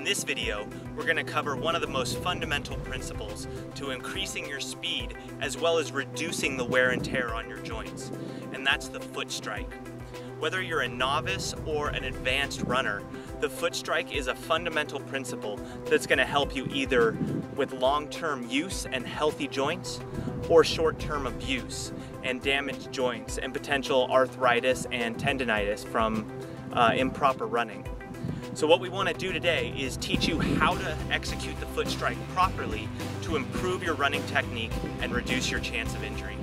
this video, we're going to cover one of the most fundamental principles to increasing your speed as well as reducing the wear and tear on your joints, and that's the foot strike. Whether you're a novice or an advanced runner, the foot strike is a fundamental principle that's going to help you either with long-term use and healthy joints or short-term abuse and damaged joints and potential arthritis and tendinitis from improper running. So what we want to do today is teach you how to execute the foot strike properly to improve your running technique and reduce your chance of injury.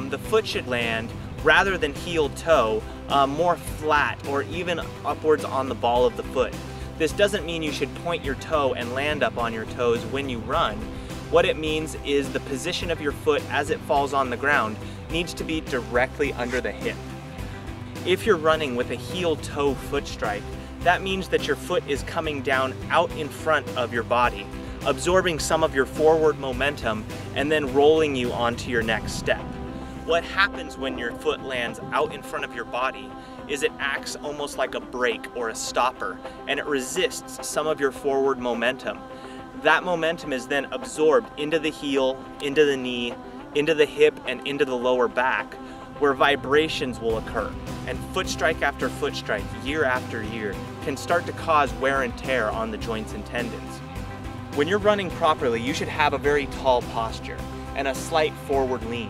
The foot should land, rather than heel toe, more flat or even upwards on the ball of the foot. This doesn't mean you should point your toe and land up on your toes when you run. What it means is the position of your foot as it falls on the ground needs to be directly under the hip. If you're running with a heel toe foot strike, that means that your foot is coming down out in front of your body, absorbing some of your forward momentum and then rolling you onto your next step. What happens when your foot lands out in front of your body is it acts almost like a brake or a stopper, and it resists some of your forward momentum. That momentum is then absorbed into the heel, into the knee, into the hip, and into the lower back, where vibrations will occur. And foot strike after foot strike, year after year, can start to cause wear and tear on the joints and tendons. When you're running properly, you should have a very tall posture and a slight forward lean.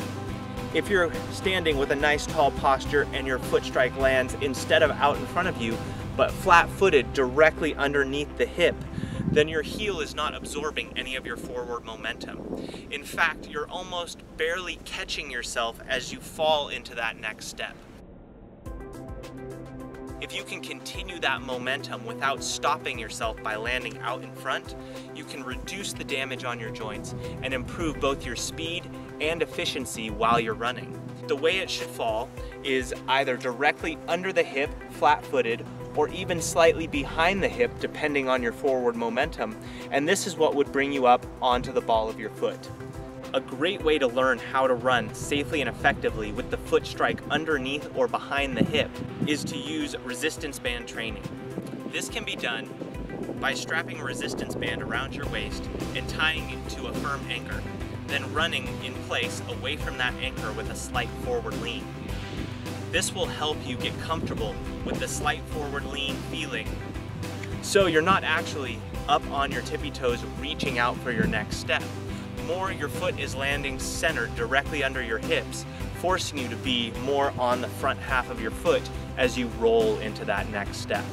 If you're standing with a nice tall posture and your foot strike lands instead of out in front of you, but flat-footed directly underneath the hip, then your heel is not absorbing any of your forward momentum. In fact, you're almost barely catching yourself as you fall into that next step. If you can continue that momentum without stopping yourself by landing out in front, you can reduce the damage on your joints and improve both your speed and efficiency while you're running. The way it should fall is either directly under the hip, flat-footed, or even slightly behind the hip depending on your forward momentum, and this is what would bring you up onto the ball of your foot. A great way to learn how to run safely and effectively with the foot strike underneath or behind the hip is to use resistance band training. This can be done by strapping a resistance band around your waist and tying it to a firm anchor, then running in place away from that anchor with a slight forward lean. This will help you get comfortable with the slight forward lean feeling, so you're not actually up on your tippy toes reaching out for your next step. More, your foot is landing centered directly under your hips, forcing you to be more on the front half of your foot as you roll into that next step.